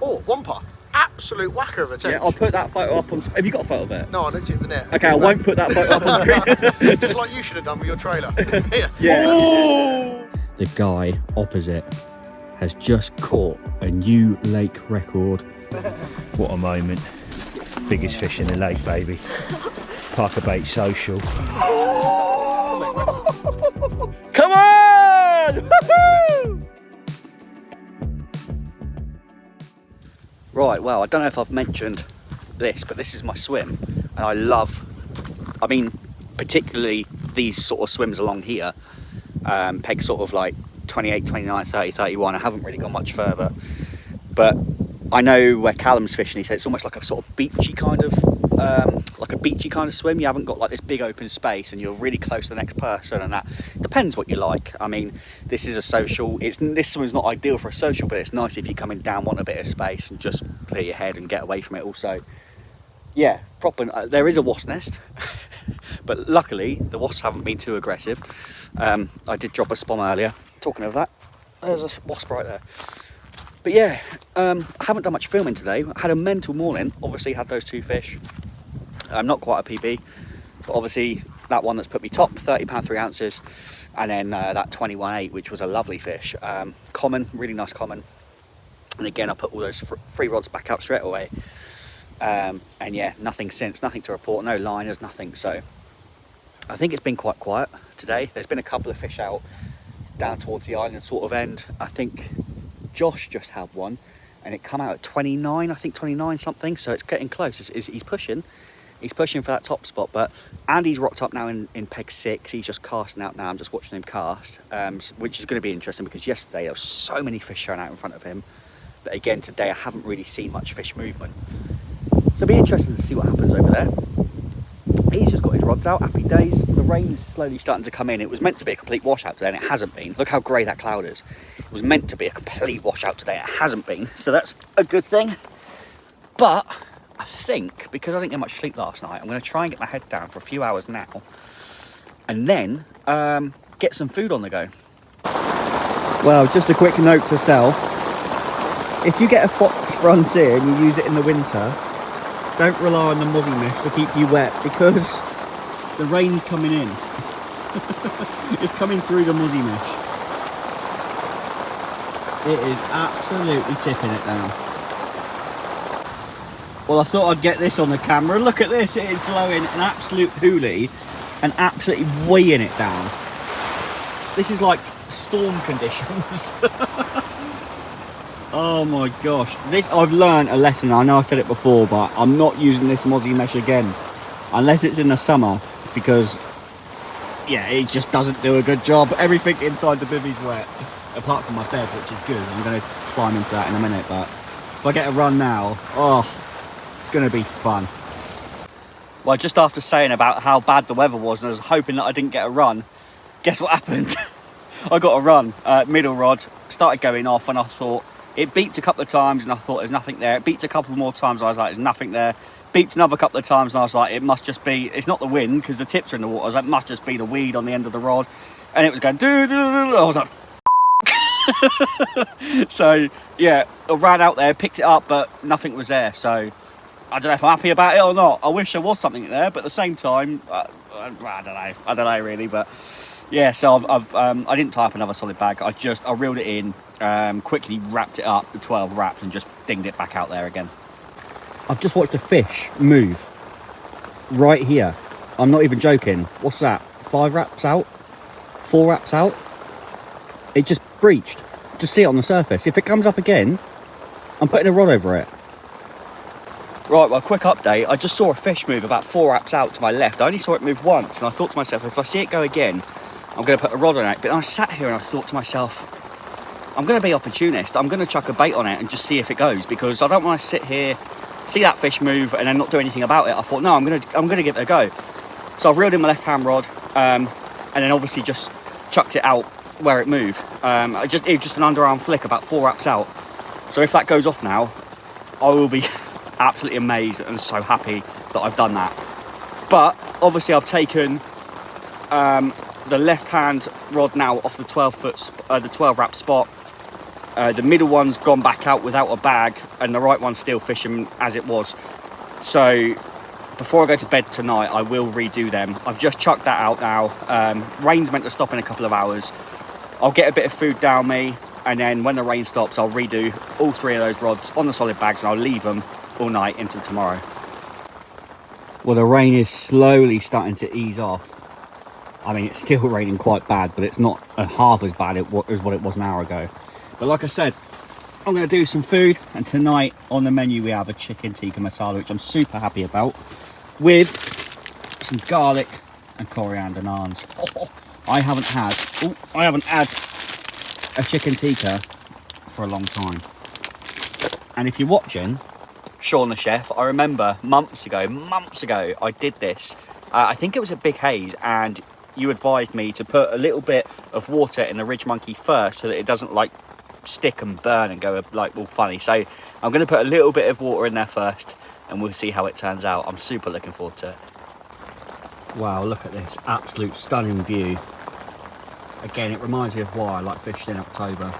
Oh, whomper. Absolute whacker of a tench. Yeah, I'll put that photo up on... Have you got a photo of it? No, I looked at the net. Okay, I won't put that photo up on screen. Just like you should have done with your trailer. Yeah. Oh! The guy opposite has just caught a new lake record. What a moment. Biggest fish in the lake, baby. Parker Bait Social. Come on! Woo-hoo! Right, well, I don't know if I've mentioned this, but this is my swim. And I love, I mean, particularly these sort of swims along here. Peg sort of like 28, 29, 30, 31. I haven't really gone much further. But I know where Callum's fishing, he said it's almost like a sort of beachy kind of, swim. You haven't got like this big open space and you're really close to the next person, and that depends what you like. I mean, this is a social, this swim's not ideal for a social, but it's nice if you're coming down, want a bit of space and just clear your head and get away from it. Also, yeah, proper, there is a wasp nest, but luckily the wasps haven't been too aggressive. I did drop a spom earlier. Talking of that, there's a wasp right there. But yeah, I haven't done much filming today. I had a mental morning. Obviously had those two fish. Not quite a PB, but obviously that one that's put me top, £30 3 ounces, and then that 21.8, which was a lovely fish. Common, really nice common. And again, I put all those free rods back out straight away. And yeah, nothing since, nothing to report, no liners, nothing. So I think it's been quite quiet today. There's been a couple of fish out down towards the island sort of end. I think Josh just had one and it come out at 29, I think 29 something, so it's getting close. He's pushing for that top spot. But Andy's rocked up now in peg 6. He's just casting out now. I'm just watching him cast, which is going to be interesting because yesterday there was so many fish showing out in front of him, but again today I haven't really seen much fish movement, so it'll be interesting to see what happens over there. He's just got his rods out, happy days. The rain's slowly starting to come in. It was meant to be a complete washout today and it hasn't been. Look how grey that cloud is. It was meant to be a complete washout today. It hasn't been, so that's a good thing. But I think, because I didn't get much sleep last night, I'm going to try and get my head down for a few hours now and then get some food on the go. Well, just a quick note to self. If you get a fox front ear and you use it in the winter, don't rely on the mozzie mesh to keep you wet because the rain's coming in. It's coming through the mozzie mesh. It is absolutely tipping it down. Well, I thought I'd get this on the camera. Look at this, it is blowing an absolute hoolie and absolutely weighing it down. This is like storm conditions. Oh my gosh, this, I've learned a lesson. I know I said it before, but I'm not using this mozzie mesh again unless it's in the summer, because yeah, it just doesn't do a good job. Everything inside the bivvy's wet apart from my bed, which is good. I'm going to climb into that in a minute, but if I get a run now, oh, it's going to be fun. Well, just after saying about how bad the weather was and I was hoping that I didn't get a run, guess what happened? I got a run, middle rod, started going off, and I thought, it beeped a couple of times and I thought there's nothing there. It beeped a couple more times and I was like, there's nothing there. Beeped another couple of times and I was like, it must just be, it's not the wind because the tips are in the water. I was like, it must just be the weed on the end of the rod. And it was going, doo, doo, doo, doo. I was like, so yeah, I ran out there, picked it up, but nothing was there. So I don't know if I'm happy about it or not. I wish there was something there, but at the same time, I don't know really, but yeah, so I didn't tie up another solid bag. I reeled it in, quickly wrapped it up with 12 wraps and just dinged it back out there again. I've just watched a fish move right here. I'm not even joking. What's that? 5 wraps out? 4 wraps out? It just breached. Just see it on the surface. If it comes up again, I'm putting a rod over it. Right, well, quick update. I just saw a fish move about 4 wraps out to my left. I only saw it move once, and I thought to myself, if I see it go again, I'm going to put a rod on it. But I sat here and I thought to myself, I'm going to be opportunist. I'm going to chuck a bait on it and just see if it goes, because I don't want to sit here, see that fish move and then not do anything about it. I thought, no, I'm going to give it a go. So I've reeled in my left-hand rod, and then obviously just chucked it out where it moved. It was just an underarm flick about 4 wraps out. So if that goes off now, I will be absolutely amazed and so happy that I've done that. But obviously I've taken the left hand rod now off the 12 wrap spot, The middle one's gone back out without a bag, and the right one's still fishing as it was. So before I go to bed tonight, I will redo them. I've just chucked that out now. Rain's meant to stop in a couple of hours. I'll get a bit of food down me, and then when the rain stops, I'll redo all 3 of those rods on the solid bags, and I'll leave them all night into tomorrow. Well, the rain is slowly starting to ease off. I mean, it's still raining quite bad, but it's not half as bad as what it was an hour ago. But like I said, I'm going to do some food, and tonight on the menu we have a chicken tikka masala, which I'm super happy about, with some garlic and coriander naans. I haven't had a chicken tikka for a long time. And if you're watching, Sean the chef, I remember months ago, I did this. I think it was at Big Hayes, and you advised me to put a little bit of water in the Ridge Monkey first so that it doesn't like stick and burn and go like all funny. So I'm going to put a little bit of water in there first, and we'll see how it turns out. I'm super looking forward to it. Wow, look at this absolute stunning view. Again, it reminds me of why I like fishing in October.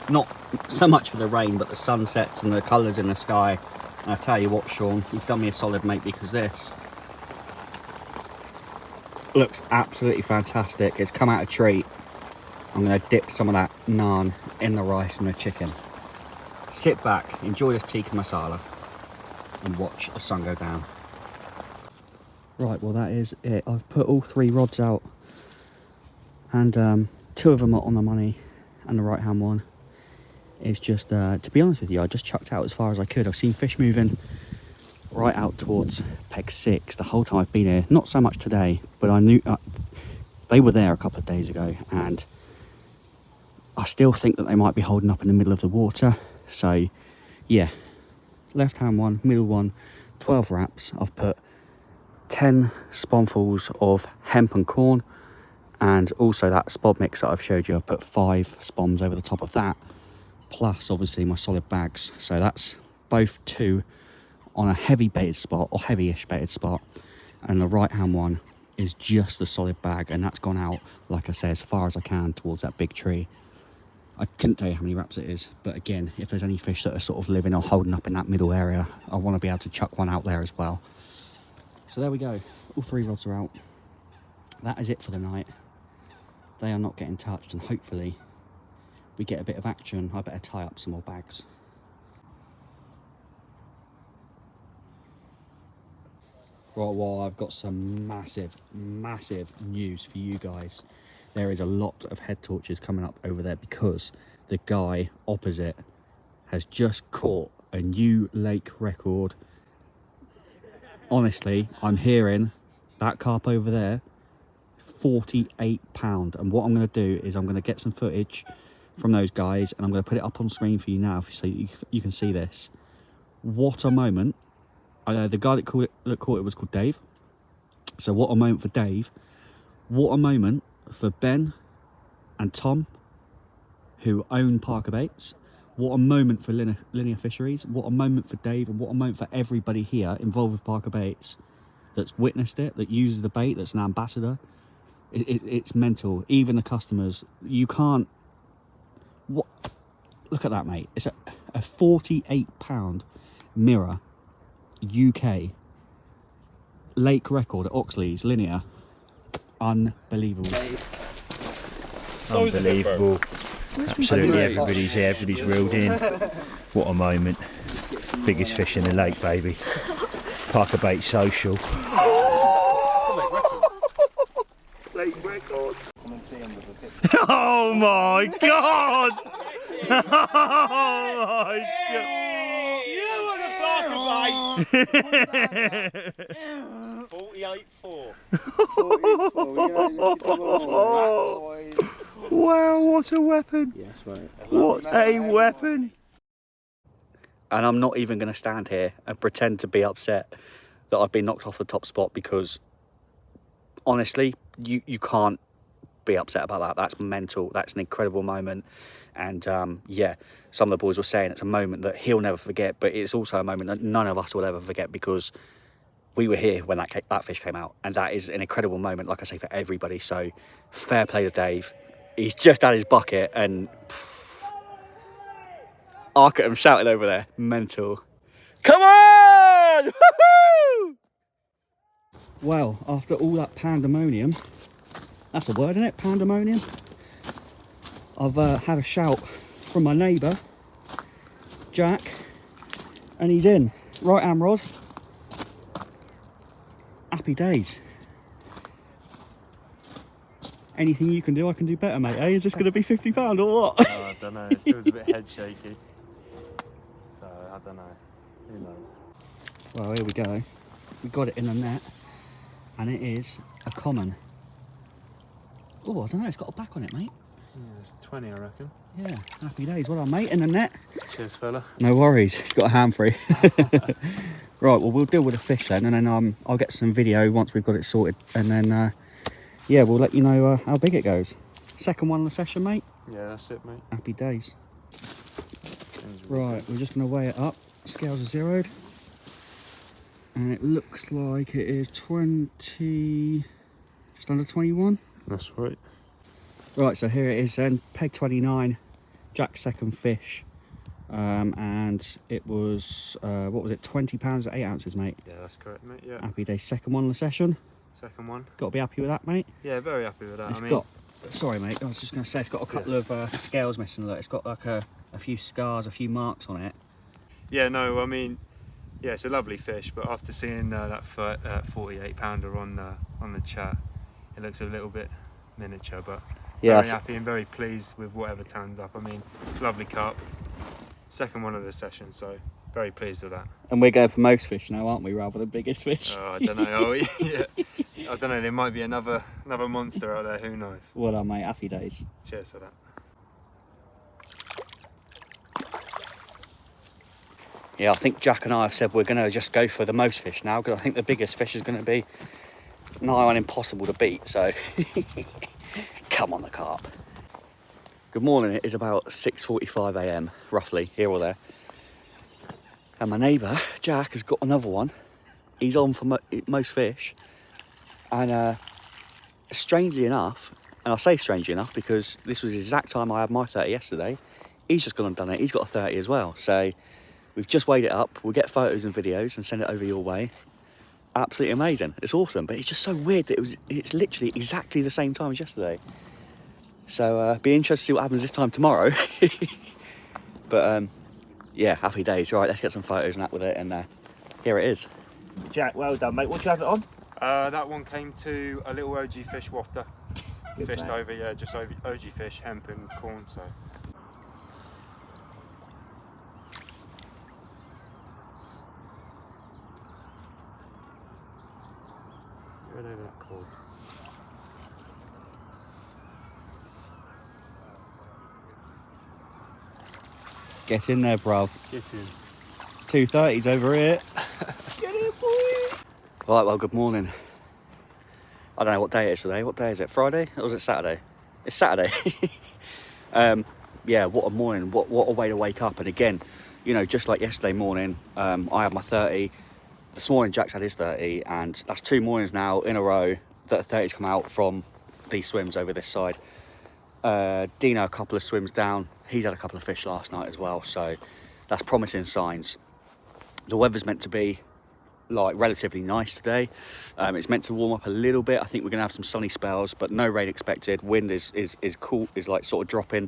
Not so much for the rain, but the sunsets and the colours in the sky. And I tell you what, Sean, you've done me a solid, mate, because this looks absolutely fantastic. It's come out a treat. I'm going to dip some of that naan in the rice and the chicken. Sit back, enjoy this tikka masala, and watch the sun go down. Right, well that is it. I've put all 3 rods out, and 2 of them are on the money, and the right hand one is just, to be honest with you, I just chucked out as far as I could. I've seen fish moving right out towards peg 6 the whole time I've been here. Not so much today, but I knew they were there a couple of days ago, and I still think that they might be holding up in the middle of the water. So yeah, left hand one, middle one, 12 wraps. I've put 10 sponfuls of hemp and corn, and also that spod mix that I've showed you, I've put 5 spoms over the top of that, plus obviously my solid bags. So that's both 2 on a heavy baited spot, or heavy-ish baited spot, and the right hand one is just the solid bag, and that's gone out, like I say, as far as I can towards that big tree. I couldn't tell you how many wraps it is, but again, if there's any fish that are sort of living or holding up in that middle area, I want to be able to chuck one out there as well. So there we go, all 3 rods are out. That is it for the night. They are not getting touched, and hopefully we get a bit of action. I better tie up some more bags. Right, well, I've got some massive news for you guys. There is a lot of head torches coming up over there because the guy opposite has just caught a new lake record. Honestly, I'm hearing that carp over there, 48 pound. And what I'm going to do is I'm going to get some footage from those guys, and I'm going to put it up on screen for you now so you can see this. What a moment. The guy that caught it was called Dave. So what a moment for Dave. What a moment for Ben and Tom, who own Parker Baits. What a moment for Linear Fisheries. What a moment for Dave, and what a moment for everybody here involved with Parker Baits that's witnessed it, that uses the bait, that's an ambassador. It's mental. Even the customers, you can't... What? Look at that, mate. It's a 48 pound mirror UK lake record at Oxlease, Linear. Unbelievable. Unbelievable. Absolutely, everybody's here, everybody's reeled in. What a moment. Biggest fish in the lake, baby. Parker Bait Social. Lake record. Oh my god! Oh my god! You were the Parker Bait! 48.4. Wow, what a weapon! Yes, mate. What a weapon! And I'm not even going to stand here and pretend to be upset that I've been knocked off the top spot, because honestly, you can't be upset about that. That's mental. That's an incredible moment. And yeah, some of the boys were saying it's a moment that he'll never forget, but it's also a moment that none of us will ever forget, because we were here when that fish came out, and that is an incredible moment, like I say, for everybody. So fair play to Dave. He's just had his bucket, and Arc at him shouting over there. Mental. Come on! Woo-hoo! Well, after all that pandemonium, that's a word, isn't it? Pandemonium. I've had a shout from my neighbour, Jack, and he's in. Right hand rod. Happy days. Anything you can do, I can do better, mate. Eh? Is this going to be £50 or what? Oh, I don't know. It feels a bit head shaky. So, I don't know. Who knows? Well, here we go. We got it in the net, and it is a common. Oh, I don't know. It's got a back on it, mate. Yeah, it's 20, I reckon. Yeah, happy days. Well done, mate. In the net. Cheers, fella. No worries. You've got a hand free. Right, well, we'll deal with the fish then, and then I'll get some video once we've got it sorted, and then yeah, we'll let you know how big it goes. Second one of the session, mate. Yeah, that's it, mate. Happy days. Right, we're just going to weigh it up. Scales are zeroed, and it looks like it is 20, just under 21. That's right. Right, so here it is then, peg 29, Jack's second fish, and it was, what was it, £20 at 8 ounces, mate? Yeah, that's correct, mate. Yeah. Happy day, second one of the session. Second one. Got to be happy with that, mate. Yeah, very happy with that. It's got, sorry mate, I was just going to say, it's got a couple of scales missing. Look, it's got like a few scars, a few marks on it. Yeah, no, I mean, yeah, it's a lovely fish, but after seeing that 48 pounder on the chat, it looks a little bit miniature, but Yeah, very happy and very pleased with whatever turns up. I mean, it's a lovely carp. Second one of the session, so very pleased with that. And we're going for most fish now, aren't we, rather than biggest fish? Oh, I don't know. Oh, yeah. I don't know. There might be another monster out there. Who knows? Well done, mate. Happy days. Cheers for that. Yeah, I think Jack and I have said we're going to just go for the most fish now, because I think the biggest fish is going to be nigh on impossible to beat, so come on the carp. Good morning, it is about 6:45 a.m, roughly, here or there. And my neighbour, Jack, has got another one. He's on for most fish. And strangely enough, and I say strangely enough because this was the exact time I had my 30 yesterday, he's just gone and done it. He's got a 30 as well. So we've just weighed it up. We'll get photos and videos and send it over your way. Absolutely amazing. It's awesome, but it's just so weird that it's literally exactly the same time as yesterday. So be interested to see what happens this time tomorrow. But yeah, happy days. All right, let's get some photos and that with it, and here it is. Jack, well done, mate. What do you have it on? That one came to a little OG fish wafter. Good Fished man. over, yeah, just over OG fish, hemp and corn, so. Right over that cord. Get in there, bruv. Get in. 230s over here. Get in, boy. Right, well, good morning. I don't know what day it is today. What day is it? Friday? Or is it Saturday? It's Saturday. Yeah, what a morning. What a way to wake up. And again, you know, just like yesterday morning, I had my 30. This morning, Jack's had his 30. And that's 2 mornings now in a row that 30's come out from these swims over this side. Dino, a couple of swims down. He's had a couple of fish last night as well. So that's promising signs. The weather's meant to be like relatively nice today. It's meant to warm up a little bit. I think we're gonna have some sunny spells, but no rain expected. Wind is cool, is like sort of dropping.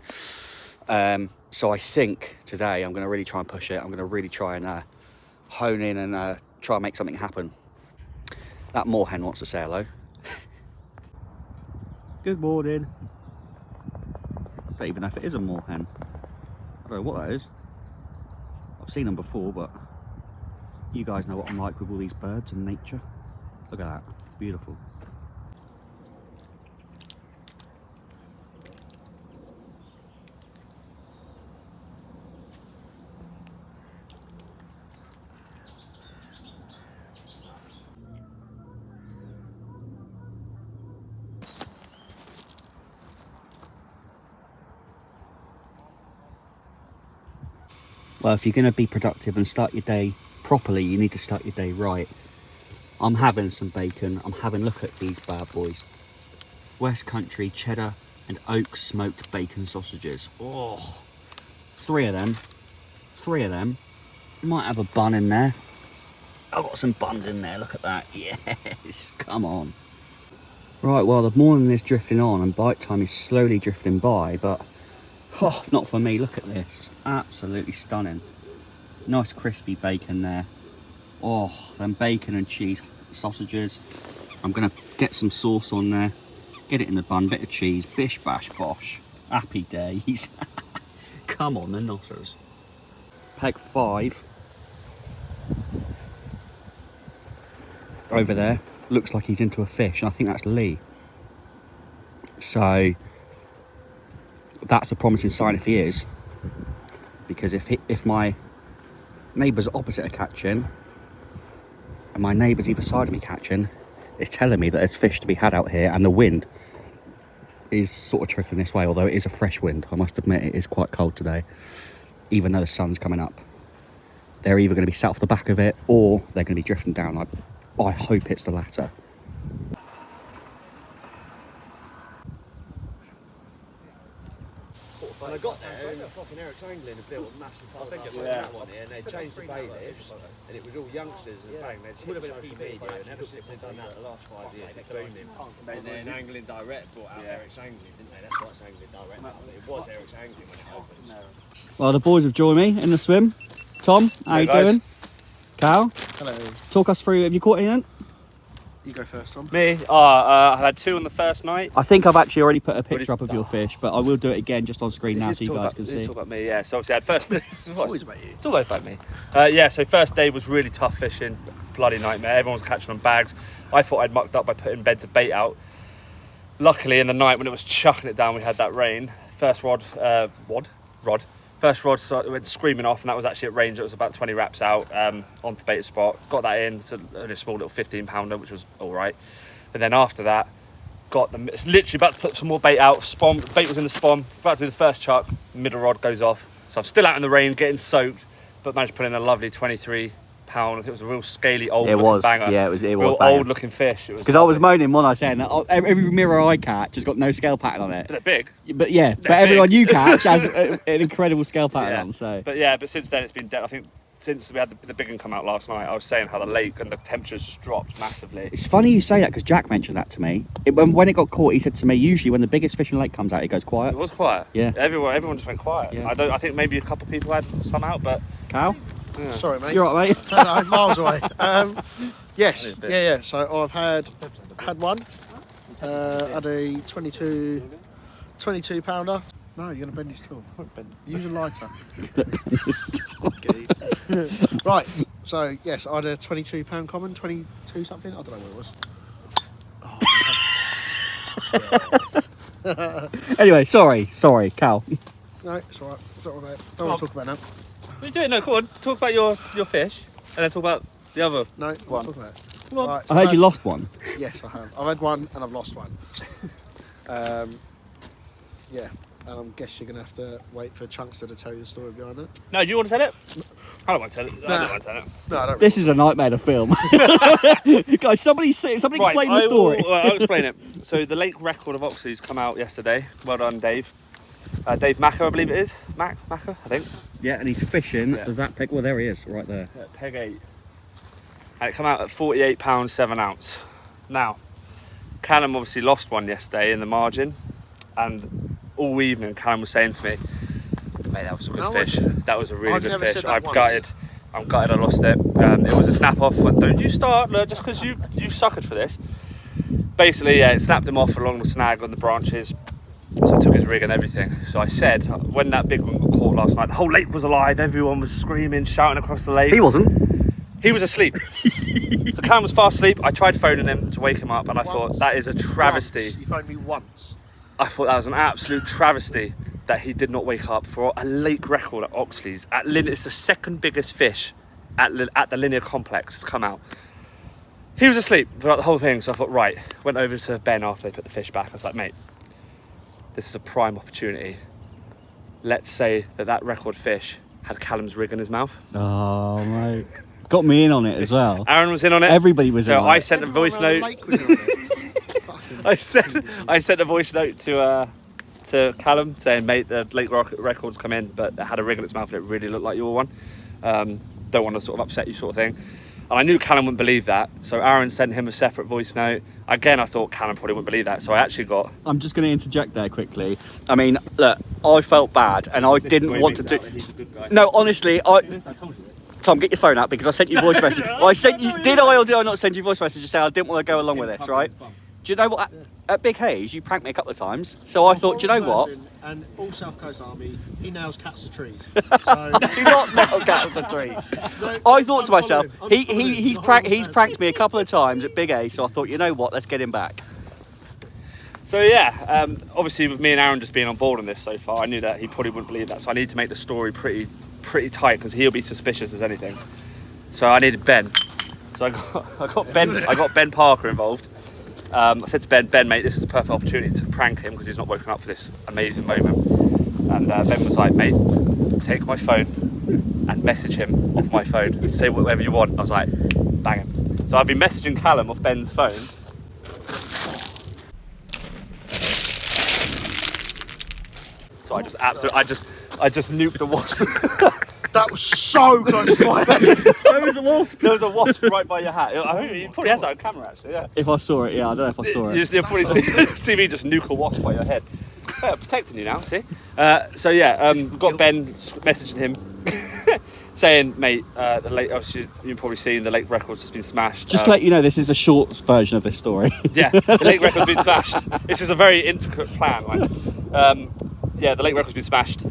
So I think today I'm gonna really try and push it. I'm gonna really try and hone in and try and make something happen. That moorhen wants to say hello. Good morning. Don't even know if it is a moorhen. I don't know what that is. I've seen them before, but you guys know what I'm like with all these birds and nature. Look at that, beautiful. Well, if you're going to be productive and start your day properly, you need to start your day right. I'm having some bacon. I'm having a look at these bad boys. West Country cheddar and oak smoked bacon sausages. Oh, 3 of them 3 of them. Might have a bun in there. I've got some buns in there, look at that. Yes, come on. Right, well, the morning is drifting on and bite time is slowly drifting by, but oh, not for me. Look at this. Absolutely stunning. Nice crispy bacon there. Oh, then bacon and cheese sausages. I'm going to get some sauce on there. Get it in the bun, bit of cheese, bish bash bosh. Happy days. Come on, the notters. Peg 5. Over there. Looks like he's into a fish. I think that's Lee. So that's a promising sign if he is. Because if my neighbours opposite are catching, and my neighbours either side of me catching, it's telling me that there's fish to be had out here, and the wind is sort of trickling this way, although it is a fresh wind. I must admit it is quite cold today, even though the sun's coming up. They're either going to be sat off the back of it, or they're going to be drifting down. I hope it's the latter. When I got there, fucking Eric's Angling had built a massive that one here, and they changed the bailiffs, and it was all youngsters, and bang, they'd hit social media, and ever since they've done that the last 5 years, it's booming. And then Angling Direct brought out Eric's Angling, didn't they? That's why it's Angling Direct now. It was Eric's Angling when it opened. Well, the boys have joined me in the swim. Tom, how you doing? Cal, Hello. talk us through, have you caught anything? You go first, Tom. Me? I had 2 on the first night. I think I've actually already put a picture up of your fish, but I will do it again just on screen now so you guys can see. It's all about me, yeah. So obviously I had first... it's Always about you. It's always about me. Yeah, so first day was really tough fishing. Bloody nightmare. Everyone was catching on bags. I thought I'd mucked up by putting beds of bait out. Luckily, in the night when it was chucking it down, we had that rain. First rod. First rod went screaming off, and that was actually at range. It was about 20 wraps out onto the bait spot. Got that in. It's only a small little 15-pounder, which was all right. But then after that, it's literally about to put some more bait out. Bait was in the spawn. About to do the first chuck. Middle rod goes off. So I'm still out in the rain, getting soaked, but managed to put in a lovely 23-pound. It was a real scaly, old-looking banger. Yeah, it was real old-looking fish. Because I was moaning, wasn't I, saying that every mirror I catch has got no scale pattern on it. They're big. But yeah, but everyone you catch has an incredible scale pattern on. So. But since then it's been. I think since we had the big one come out last night, I was saying how the lake and the temperatures just dropped massively. It's funny you say that because Jack mentioned that to me. When it got caught, he said to me, usually when the biggest fish in the lake comes out, it goes quiet. It was quiet. Yeah. Everyone just went quiet. Yeah. I think maybe a couple of people had some out, but. Cal? Yeah. Sorry, mate. You're right, mate. No, miles away. Yes, yeah. So I've had one. Had a 22 pounder. No, you're gonna bend his tool. Use a lighter. Right. So yes, I had a 22-pound common, 22 something. I don't know what it was. Anyway, sorry, Cal. No, it's all right. Don't want to talk about it now. What are you doing? No, come on. Talk about your fish, and then talk about the other. No, I one. won't talk about it. Come on. Right, so I heard you lost one. Yes, I have. I've had one and I've lost one. Yeah, and I guess you're going to have to wait for Chunkster to tell you the story behind it. No, do you want to tell it? I don't want to tell it. I don't want to tell it. No, I don't. This is a nightmare to film. Guys, somebody explain the story. I'll explain it. So the lake record of Oxlease come out yesterday. Well done, Dave. Dave Macker, I believe it is. Macker, I think. Yeah, and he's fishing that peg. Well, there he is, right there. Yeah, peg 8. And it come out at 48 pounds 7 ounce. Now, Callum obviously lost one yesterday in the margin, and all evening Callum was saying to me, "Mate, that was a good fish. That was a really good fish. I'm gutted. I lost it. It was a snap off. But don't you start, look, just because you suckered for this." Basically, yeah, it snapped him off along the snag on the branches. So I took his rig and everything. So I said, when that big one got caught last night, the whole lake was alive. Everyone was screaming, shouting across the lake. He wasn't. He was asleep. So Cam was fast asleep. I tried phoning him to wake him up, and I thought, that is a travesty. Once. You phoned me once. I thought that was an absolute travesty that he did not wake up for a lake record at Oxlease. It's the second biggest fish at the Linear complex has come out. He was asleep throughout the whole thing, so I thought, right. Went over to Ben after they put the fish back. I was like, mate, this is a prime opportunity. Let's say that record fish had Callum's rig in his mouth. Oh, mate. Got me in on it as well. Aaron was in on it. Everybody was in on it. So I sent a voice note. I sent a voice note to to Callum saying, mate, the lake record's come in, but it had a rig in its mouth and it really looked like your one. Don't want to sort of upset you sort of thing. And I knew Callum wouldn't believe that, so Aaron sent him a separate voice note. Again, I thought Callum probably wouldn't believe that, so I actually got... I'm just going to interject there quickly. I mean, look, I felt bad and I didn't want to do... No, honestly, Tom, get your phone out because I sent you a voice message. I sent you... Did I or did I not send you a voice message to say I didn't want to go along with this, right? Do you know what? At Big Haze, you pranked me a couple of times, so I thought, do you know what? And all South Coast Army, he nails cats to trees. So Do not nail cats to trees. No, I thought to myself, I'm he's following. pranked me a couple of times at Big Haze, so I thought, you know what? Let's get him back. So yeah, obviously with me and Aaron just being on board on this so far, I knew that he probably wouldn't believe that, so I need to make the story pretty tight because he'll be suspicious as anything. So I needed Ben. So I got Ben Parker involved. I said to Ben, mate, this is a perfect opportunity to prank him because he's not woken up for this amazing moment. And Ben was like, mate, take my phone and message him off my phone. Say whatever you want. I was like, bang him. So I've been messaging Callum off Ben's phone. So I just nuked the wasp. That was so close to my head. So was the wasp. There was a wasp right by your hat. I mean, you probably has that on camera actually. Yeah. If I saw it, yeah, I don't know if I saw it. You'll probably see me just nuke a wasp by your head. Yeah, protecting you now, see? So yeah, got Ben messaging him saying, mate, the lake, obviously you've probably seen the lake record's just been smashed. Just to let you know, this is a short version of this story. Yeah, the lake record's been smashed. This is a very intricate plan, right? Yeah, the lake record's been smashed.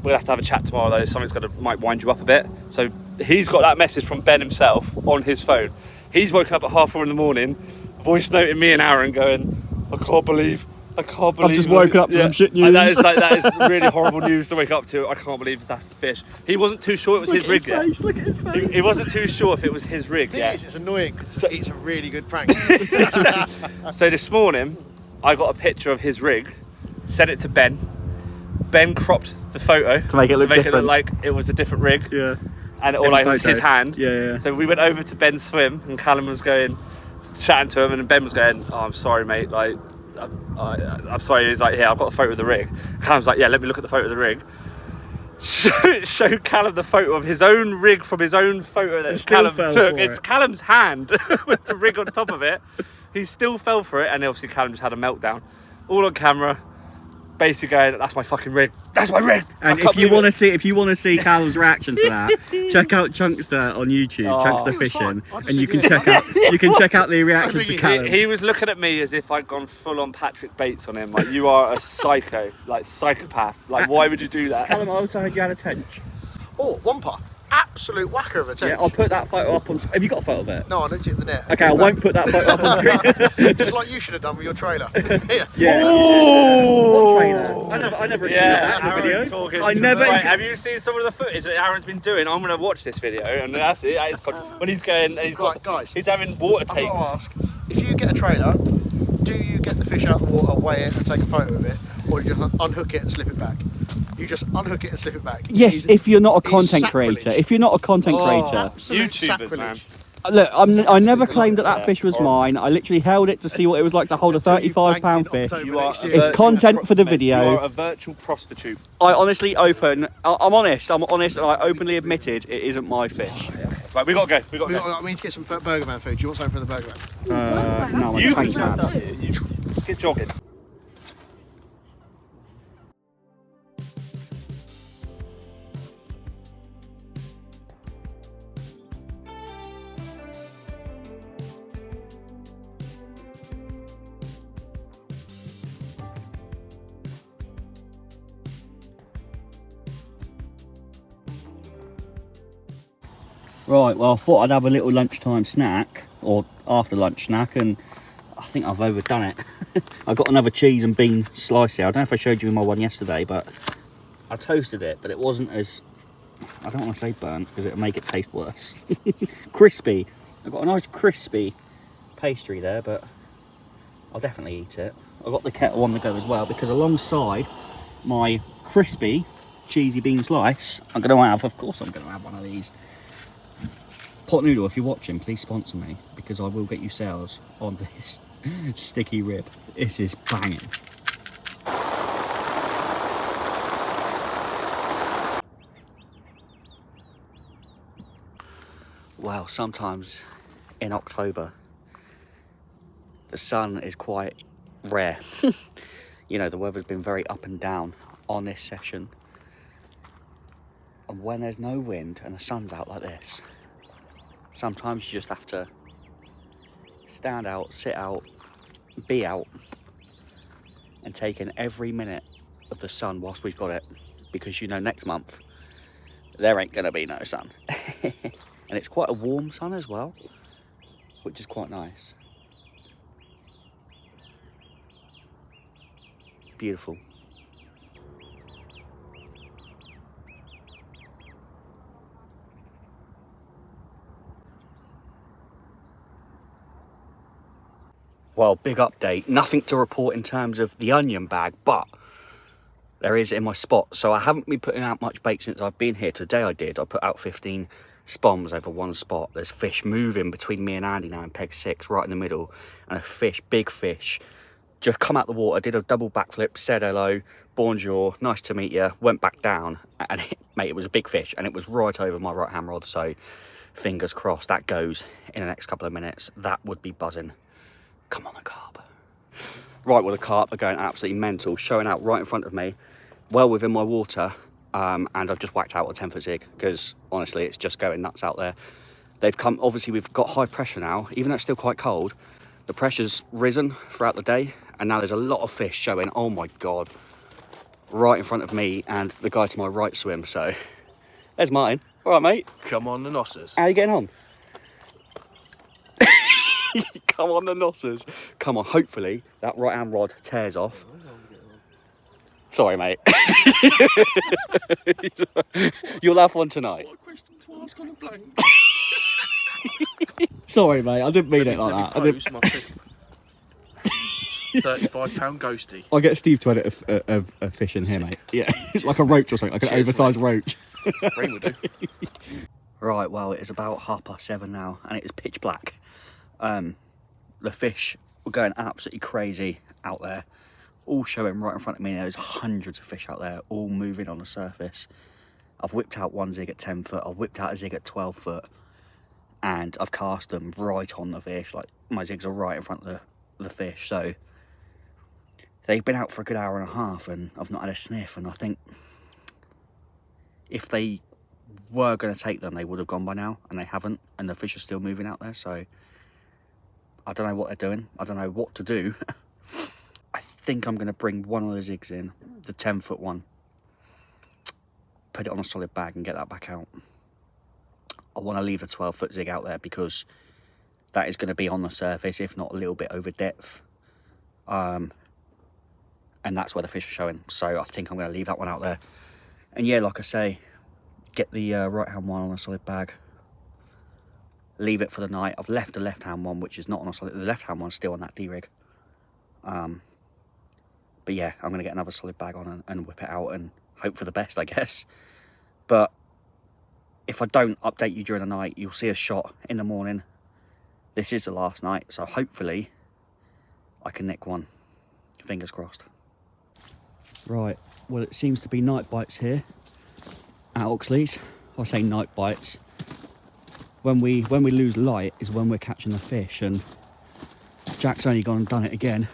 We'll have to have a chat tomorrow though. Something's might wind you up a bit. So he's got that message from Ben himself on his phone. He's woken up at 4:30 in the morning, voice noting me and Aaron going, I can't believe. I've just woken up to some shit news. And that is really horrible news to wake up to. I can't believe that's the fish. He wasn't too sure it was his rig yet. Look at his face. He wasn't too sure if it was his rig yet. It's annoying because it's a really good prank. So this morning, I got a picture of his rig, sent it to Ben. Ben cropped the photo to make it look different. Like it was a different rig. Yeah. And it was his hand. Yeah. So we went over to Ben's swim, and Callum was chatting to him, and Ben was going, "Oh, I'm sorry, mate. Like, I'm sorry." He's like, "Here, I've got a photo of the rig." Callum's like, "Yeah, let me look at the photo of the rig." Show Callum the photo of his own rig from his own photo that Callum took. It's Callum's hand with the rig on top of it. He still fell for it, and obviously Callum just had a meltdown, all on camera. Basically going, that's my fucking rig. That's my rig. And if you want to see Callum's reaction to that, check out Chunkster on YouTube, Chunkster Fishing, and you can check out the reaction to Callum. He was looking at me as if I'd gone full on Patrick Bates on him. Like, you are a psycho, like psychopath. Like, why would you do that? Callum, I also heard you had a tench. Oh, whomper. Absolute whacker of a tench. Yeah, I'll put that photo up on... Have you got a photo of it? No, I looked at the net. Okay, I won't put that photo up on screen. Just like you should have done with your trailer. Yeah. Oh! What trailer? I never that in the video. Talking. I never... Right, have you seen some of the footage that Aaron's been doing? I'm going to watch this video, and that's it. When he's going... And guys, he's having water takes. I've got to ask, if you get a trailer, do you get the fish out of the water, weigh it and take a photo of it, or do you just unhook it and slip it back? You just unhook it and slip it back. Yes, if you're not a content creator. If you're not a content creator. YouTubers, man. Look, I never claimed that fish was mine. I literally held it to see what it was like to hold a 35-pound fish. It's content for the video. You are a virtual prostitute. I'm honest, and I openly admitted it isn't my fish. Right, we got to go. I need to get some Burger Man food. Do you want something for the Burger Man? No, You thanks, Dad. get jogging. Right, well, I thought I'd have a little lunchtime snack, or after lunch snack, and I think I've overdone it. I got another cheese and bean slice here. I don't know if I showed you my one yesterday, but I toasted it, but it wasn't as, I don't want to say burnt, because it'll make it taste worse. Crispy. I've got a nice crispy pastry there, but I'll definitely eat it. I've got the kettle on the go as well, because alongside my crispy cheesy bean slice, I'm going to have one of these. Pot Noodle, if you're watching, please sponsor me, because I will get you sales on this sticky rib. This is banging. Well, sometimes in October, the sun is quite rare. You know, the weather's been very up and down on this session. And when there's no wind and the sun's out like this, sometimes you just have to stand out, sit out, be out, and take in every minute of the sun whilst we've got it. Because you know, next month, there ain't gonna be no sun. And it's quite a warm sun as well, which is quite nice. Beautiful. Well, big update. Nothing to report in terms of the onion bag, but there is in my spot. So I haven't been putting out much bait since I've been here. Today I did. I put out 15 spoms over one spot. There's fish moving between me and Andy now in peg 6, right in the middle. And a fish, big fish, just come out the water, did a double backflip, said hello, bonjour, nice to meet you, went back down. And mate, it was a big fish and it was right over my right hand rod. So fingers crossed that goes in the next couple of minutes. That would be buzzing. Come on, the carp. Right, well, the carp are going absolutely mental, showing out right in front of me, well within my water, and I've just whacked out a 10-foot zig, because honestly, it's just going nuts out there. They've come, obviously, we've got high pressure now, even though it's still quite cold, the pressure's risen throughout the day, and now there's a lot of fish showing, oh my God, right in front of me, and the guy to my right swim, so there's Martin. All right, mate. Come on, the nossers. How are you getting on? Come on, the nossers. Come on, hopefully that right hand rod tears off. Sorry, mate. You'll have one tonight. What a question to ask on a blank. Sorry, mate, I didn't mean it like that. I didn't... £35 ghosty. I'll get Steve to edit a fish in here, mate. Yeah, it's like a roach or something, like an oversized roach. Rain will do. Right, well, it is about 7:30 now, and it is pitch black. The fish were going absolutely crazy out there, all showing right in front of me. There's hundreds of fish out there, all moving on the surface. I've whipped out one zig at 10 foot, I've whipped out a zig at 12 foot, and I've cast them right on the fish. Like, my zigs are right in front of the fish, so they've been out for a good hour and a half, and I've not had a sniff. And I think if they were going to take them, they would have gone by now, and they haven't, and the fish are still moving out there, so I don't know what they're doing. I don't know what to do. I think I'm going to bring one of the zigs in, the 10-foot one, put it on a solid bag and get that back out. I want to leave the 12-foot zig out there because that is going to be on the surface, if not a little bit over depth. And that's where the fish are showing. So I think I'm going to leave that one out there. And yeah, like I say, get the right-hand one on a solid bag. Leave it for the night. I've left the left-hand one, which is not on a solid. The left-hand one's still on that D-rig. But yeah, I'm going to get another solid bag on and whip it out and hope for the best, I guess. But if I don't update you during the night, you'll see a shot in the morning. This is the last night, so hopefully I can nick one. Fingers crossed. Right, well, it seems to be night bites here at Oxlease. I say night bites. When we lose light is when we're catching the fish, and Jack's only gone and done it again.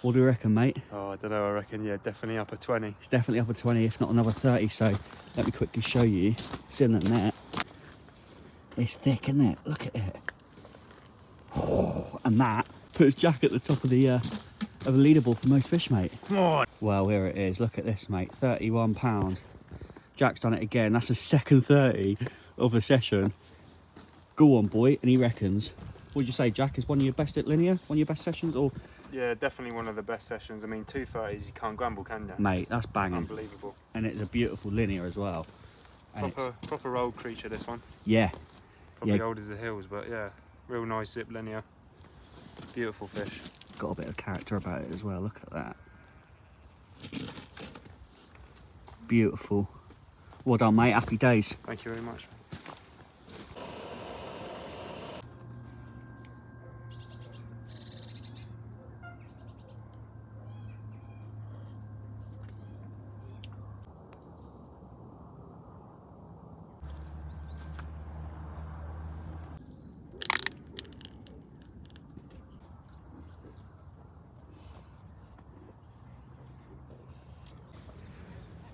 What do you reckon, mate? Oh, I don't know. I reckon, yeah, definitely upper 20. It's definitely upper 20, if not another 30. So let me quickly show you. It's in the net. It's thick, isn't it? Look at it. Oh, and that puts Jack at the top of the leaderboard for most fish, mate. Come on. Well, here it is. Look at this, mate. £31. Jack's done it again. That's the second 30 of the session. Go on, boy. And he reckons. What would you say, Jack? Is one of your best at Linear? One of your best sessions? Or Yeah, definitely one of the best sessions. I mean, 230s, you can't grumble, can you? mate, It's that's banging. unbelievable. And it's a beautiful Linear as well. And Proper old creature, this one. yeah, Probably Yeah. old as the hills, but yeah, real nice zip linear. Beautiful fish. got a bit of character about it as well. Look at that. Beautiful. Well done, mate. Happy days. Thank you very much.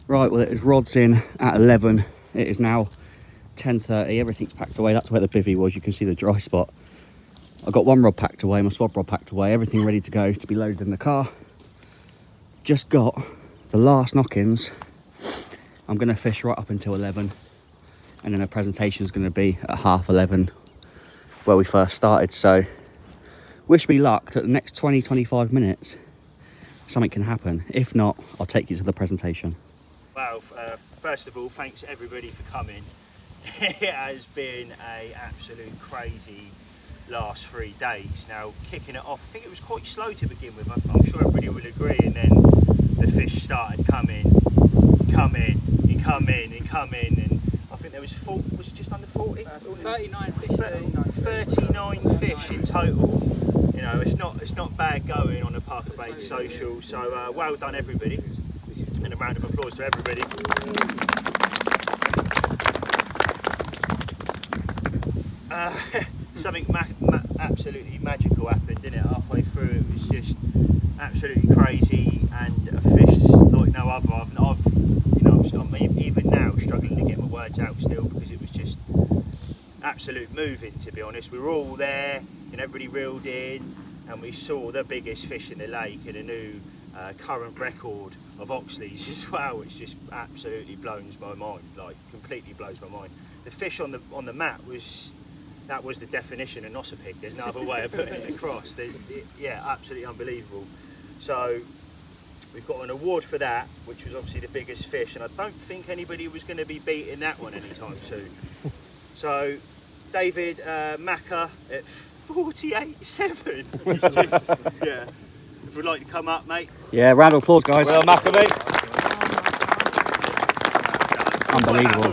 Right, well, it is rods in at 11. It is now 10:30. Everything's packed away. That's where the bivvy was. You can see the dry spot. I've got one rod packed away, my swab rod packed away, everything ready to go to be loaded in the car. Just got the last knock-ins. I'm going to fish right up until 11, and then the presentation is going to be at 11:30 where we first started. So wish me luck that the next 20-25 minutes something can happen. If not, I'll take you to the presentation. Well, first of all, thanks everybody for coming. It has been an absolute crazy last 3 days. Now, kicking it off, I think it was quite slow to begin with. I'm sure everybody will agree, and then the fish started coming, and I think there was just under 40? 39 fish. 39 fish in total. You know, it's not bad going on a Parker Bait social. So well done everybody, and a round of applause to everybody. Something absolutely magical happened, didn't it? Halfway through, it was just absolutely crazy, and a fish like no other. I'm even now struggling to get my words out still, because it was just absolute moving, to be honest. We were all there, and everybody reeled in, and we saw the biggest fish in the lake and a new current record of Oxlease as well, which just absolutely blows my mind, like completely blows my mind. The fish on the mat was the definition of Nosopig. There's no other way of putting it across. Yeah, absolutely unbelievable. So we've got an award for that, which was obviously the biggest fish, and I don't think anybody was going to be beating that one anytime soon. So David Macca at 48.7. Yeah. If you'd like to come up, mate. Yeah, round of applause, guys. Well, Macca, mate. Unbelievable.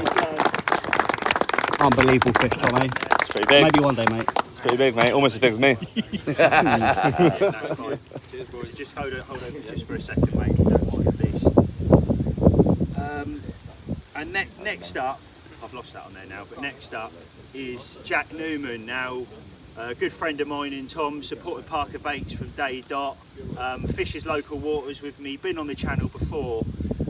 Wow. Unbelievable fish, Tommy. It's pretty big. Maybe one day, mate. It's pretty big, mate. Almost as big as me. That's fine. Just hold on just for a second, mate. Don't mind, please. And next up, I've lost that on there now, but next up is Jack Newman. Now, a good friend of mine and Tom, supported Parker Baits from day dot, fishes local waters with me, been on the channel before,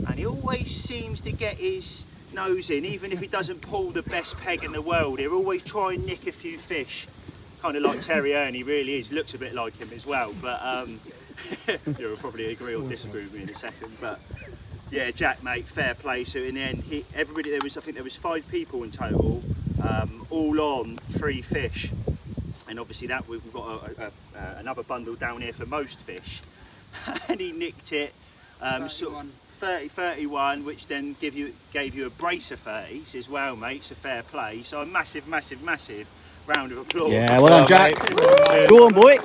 and he always seems to get his nose in, even if he doesn't pull the best peg in the world. He'll always try and nick a few fish, kind of like Terry Ernie really is, looks a bit like him as well, but you'll probably agree or disagree with me in a second. But yeah, Jack, mate, fair play. So in the end, I think there was 5 people in total, all on 3 fish. And obviously that we've got another bundle down here for most fish, and he nicked it, sort of 31, which then gave you a brace of 30s as well, mate. So fair play. So a massive round of applause. Yeah, well done, Jack. Go on, boy.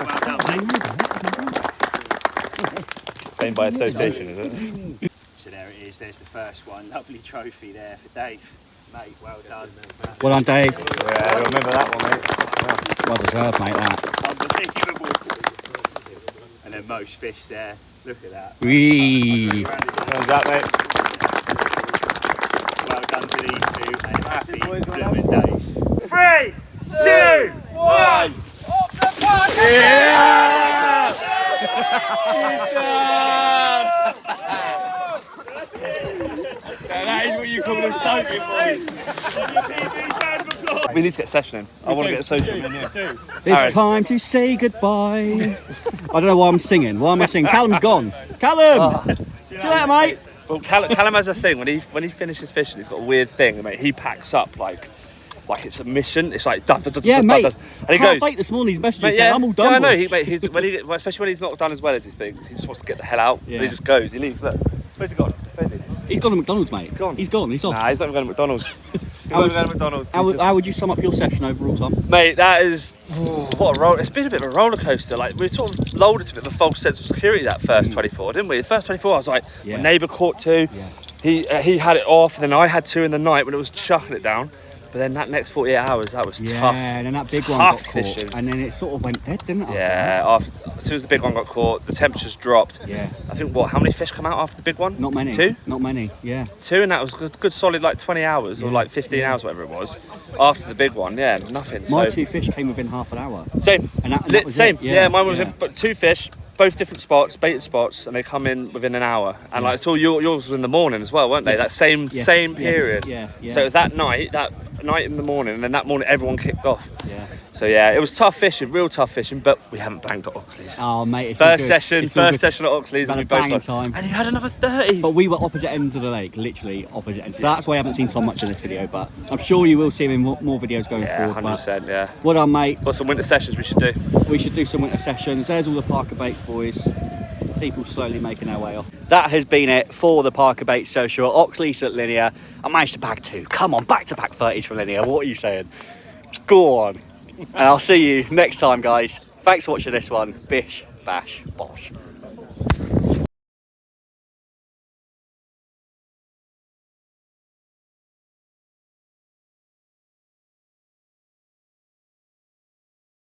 Well done, mate. Fame by association, is it? So there it is. There's the first one. Lovely trophy there for Dave, mate. Well done. Well done, Dave. Yeah, I remember that one, mate. Well deserved, mate, that. Unbelievable. And then most fish there. Look at that. Whee. Well done, mate. Well done to these two, and happy blooming days. 3, 2, 1. Yeah! That is what you call a soaking, boys. We need to get a session in. I want to get a social in here. It's time to say goodbye. I don't know why I'm singing. Why am I singing? Callum's gone. Callum! See you later, mate. Well, Callum has a thing when he finishes fishing. He's got a weird thing, mate. He packs up like it's a mission. It's like dun, dun, dun, Yeah, dun, mate. dun, and he Can't goes. wait this morning. His message Mate, said, yeah, I'm all done. I know. boys." Especially when he's not done as well as he thinks. He just wants to get the hell out. Yeah. He just goes. He leaves. Look, where's he gone? Where's he? He's gone to McDonald's, mate. He's gone. He's gone. He's off. Nah, he's not even going to McDonald's. How would you sum up your session overall, Tom? Mate, that is what a roll. It's been a bit of a roller coaster. Like we sort of loaded to a bit of a false sense of security that first 24, didn't we? The first 24, I was like, Yeah. my neighbour caught 2. Yeah. He had it off, and then I had 2 in the night when it was chucking it down. But then that next 48 hours, that was tough. Yeah, and then that big one Tough got caught, fishing. and then it sort of went dead, didn't it? Yeah, as soon as the big one got caught, the temperatures dropped. Yeah. I think how many fish come out after the big one? Not many. 2? Not many. Yeah. 2, and that was good solid like 20 hours or Yeah. like 15 hours, whatever it was. After the big one, yeah, nothing. My So 2 fish came within half an hour. same, And that was same. it. Yeah, mine was yeah. but 2 fish, both different spots, baited spots, and they come in within an hour. And like, it's all yours was in the morning as well, weren't they? That same period. Yeah. So it was that night in the morning, and then that morning everyone kicked off. Yeah. So yeah, it was tough fishing, real tough fishing, but we haven't blanked at Oxlease. Oh mate, it's all First good. session It's all good. at Oxlease, Had and a we both banging won. time. And you had another 30. But we were opposite ends of the lake, literally opposite ends. So that's why I haven't seen Tom much in this video, but I'm sure you will see him in more videos going Yeah, forward. 100%, yeah. Well done, mate. Got some winter sessions we should do. We should do some winter sessions. There's all the Parker Baits boys. People slowly making their way off. That has been it for the Parker Baits Social at Oxlease at Linear. I managed to bag 2. Come on, back-to-back 30s from Linear. What are you saying? Go on. And I'll see you next time, guys. Thanks for watching this one. Bish, bash, bosh.